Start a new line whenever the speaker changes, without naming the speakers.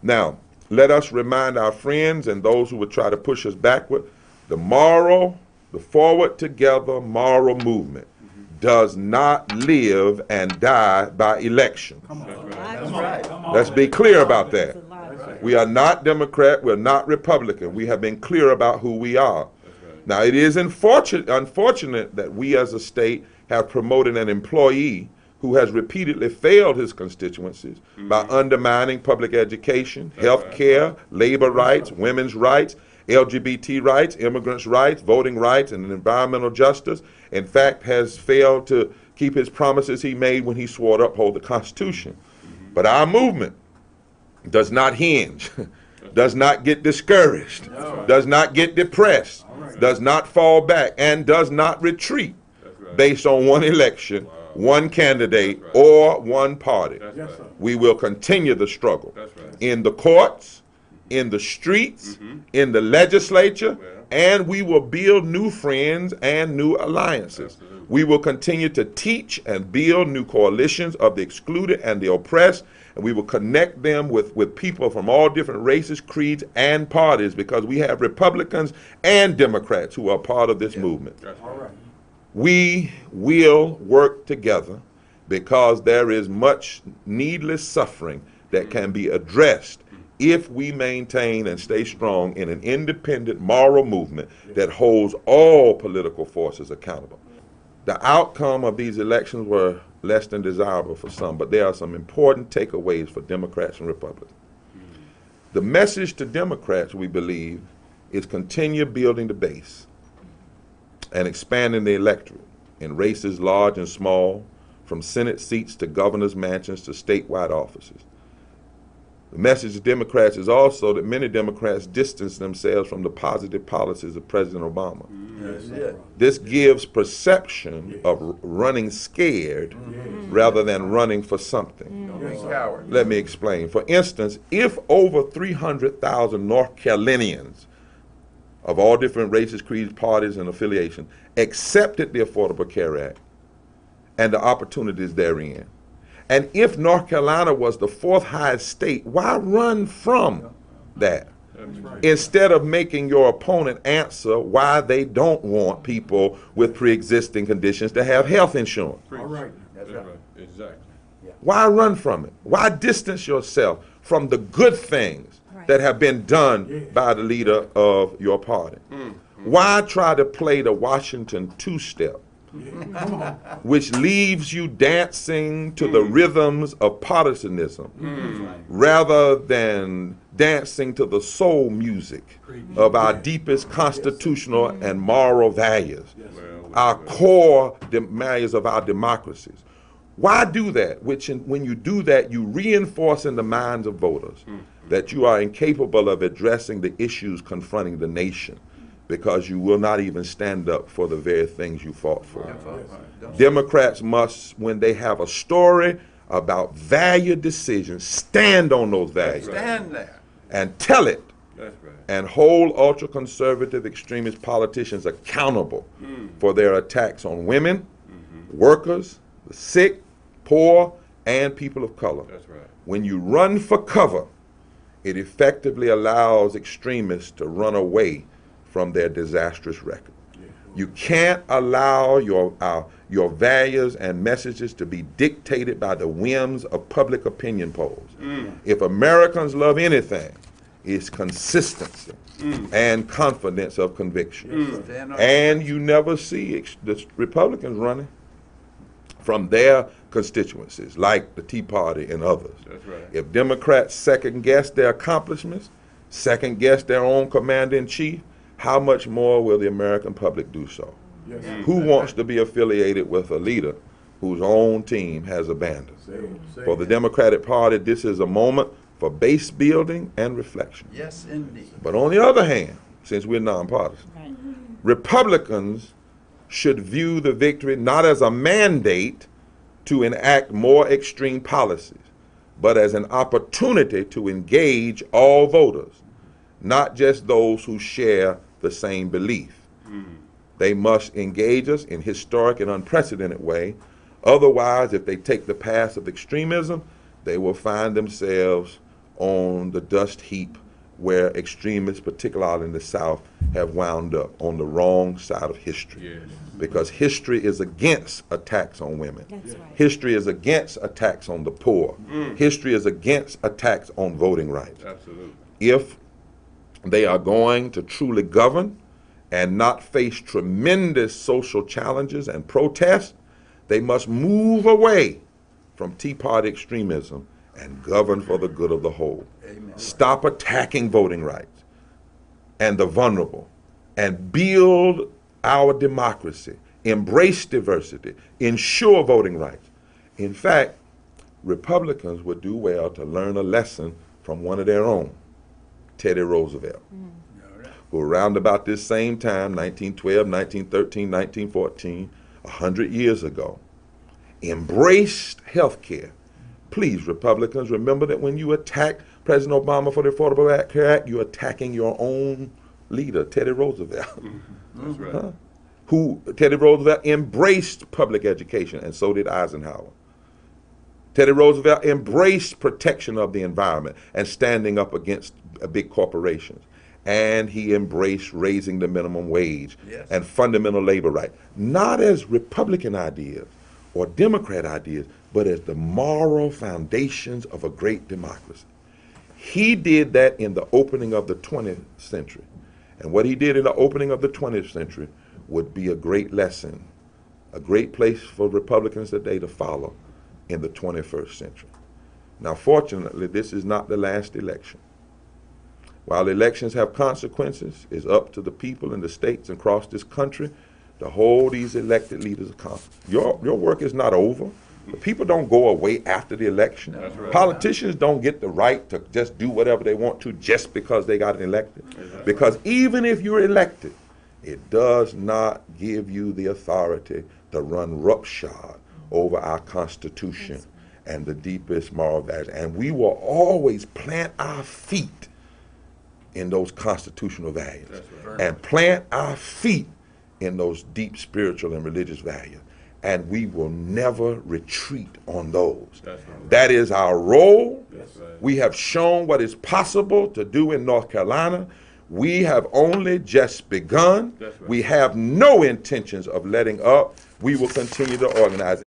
Now, let us remind our friends and those who would try to push us backward, the Forward Together moral movement does not live and die by election.
That's right.
Let's be clear about that. We are not Democrat, we're not Republican. We have been clear about who we are. Now, it is unfortunate that we as a state have promoted an employee who has repeatedly failed his constituencies by undermining public education, health care, labor rights, women's rights, LGBT rights, immigrants' rights, voting rights, and environmental justice. In fact, has failed to keep his promises he made when he swore to uphold the Constitution. But our movement does not hinge, does not get discouraged, does not get depressed, does not fall back, and does not retreat based on one election, one candidate, or one party. We will continue the struggle in the courts, in the streets, in the legislature, and we will build new friends and new alliances. We will continue to teach and build new coalitions of the excluded and the oppressed, and we will connect them with people from all different races, creeds, and parties, because we have Republicans and Democrats who are part of this movement. We will work together because there is much needless suffering that can be addressed if we maintain and stay strong in an independent moral movement that holds all political forces accountable. The outcome of these elections were less than desirable for some, but there are some important takeaways for Democrats and Republicans. The message to Democrats, we believe, is continue building the base and expanding the electorate in races large and small, from Senate seats to governor's mansions to statewide offices. The message to Democrats is also that many Democrats distance themselves from the positive policies of President Obama. This gives perception of running scared rather than running for something. Let me explain. For instance, if over 300,000 North Carolinians of all different races, creeds, parties, and affiliations accepted the Affordable Care Act and the opportunities therein, and if North Carolina was the fourth highest state, why run from that? Instead of making your opponent answer why they don't want people with pre-existing conditions to have health insurance.
That's right. Exactly.
Why run from it? Why distance yourself from the good things that have been done by the leader of your party? Why try to play the Washington two-step, which leaves you dancing to the rhythms of partisanism rather than dancing to the soul music of our deepest constitutional and moral values, our core values of our democracies? Why do that? When you do that, you reinforce in the minds of voters that you are incapable of addressing the issues confronting the nation, because you will not even stand up for the very things you fought for. Democrats must, when they have a story about value decisions, stand on those values.
Stand there.
And tell it. And hold ultra-conservative extremist politicians accountable for their attacks on women, workers, the sick, poor, and people of color. When you run for cover, it effectively allows extremists to run away from their disastrous record. You can't allow your values and messages to be dictated by the whims of public opinion polls. If Americans love anything, it's consistency and confidence of conviction. And you never see the Republicans running from their constituencies, like the Tea Party and others. If Democrats second-guess their accomplishments, second-guess their own commander-in-chief, how much more will the American public do so? Who wants to be affiliated with a leader whose own team has abandoned? For the Democratic Party, this is a moment for base building and reflection.
Yes, indeed.
But on the other hand, since we're nonpartisan, Republicans should view the victory not as a mandate to enact more extreme policies, but as an opportunity to engage all voters, not just those who share the same belief. They must engage us in historic and unprecedented way. Otherwise, if they take the path of extremism, they will find themselves on the dust heap where extremists, particularly in the South, have wound up on the wrong side of history.
Yes.
Because history is against attacks on women.
That's right.
History is against attacks on the poor. History is against attacks on voting rights.
Absolutely.
If they are going to truly govern and not face tremendous social challenges and protests, they must move away from Tea Party extremism and govern for the good of the whole.
Amen.
Stop attacking voting rights and the vulnerable, and build our democracy, embrace diversity, ensure voting rights. In fact, Republicans would do well to learn a lesson from one of their own, Teddy Roosevelt, who around about this same time, 1912, 1913, 1914, 100 years ago, embraced health care. Please, Republicans, remember that when you attack President Obama for the Affordable Care Act, you're attacking your own leader, Teddy Roosevelt.
That's right.
Teddy Roosevelt embraced public education, and so did Eisenhower. Teddy Roosevelt embraced protection of the environment and standing up against big corporations. And he embraced raising the minimum wage and fundamental labor rights, not as Republican ideas or Democrat ideas, but as the moral foundations of a great democracy. He did that in the opening of the 20th century. And what he did in the opening of the 20th century would be a great lesson, a great place for Republicans today to follow in the 21st century. Now, fortunately, this is not the last election. While elections have consequences, it's up to the people in the states and across this country to hold these elected leaders accountable. Your work is not over. The people don't go away after the election.
That's right.
Politicians don't get the right to just do whatever they want to just because they got elected. Because even if you're elected, it does not give you the authority to run roughshod over our Constitution and the deepest moral values. And we will always plant our feet in those constitutional values and plant our feet in those deep spiritual and religious values. And we will never retreat on those. That is our role. We have shown what is possible to do in North Carolina. We have only just begun. We have no intentions of letting up. We will continue to organize.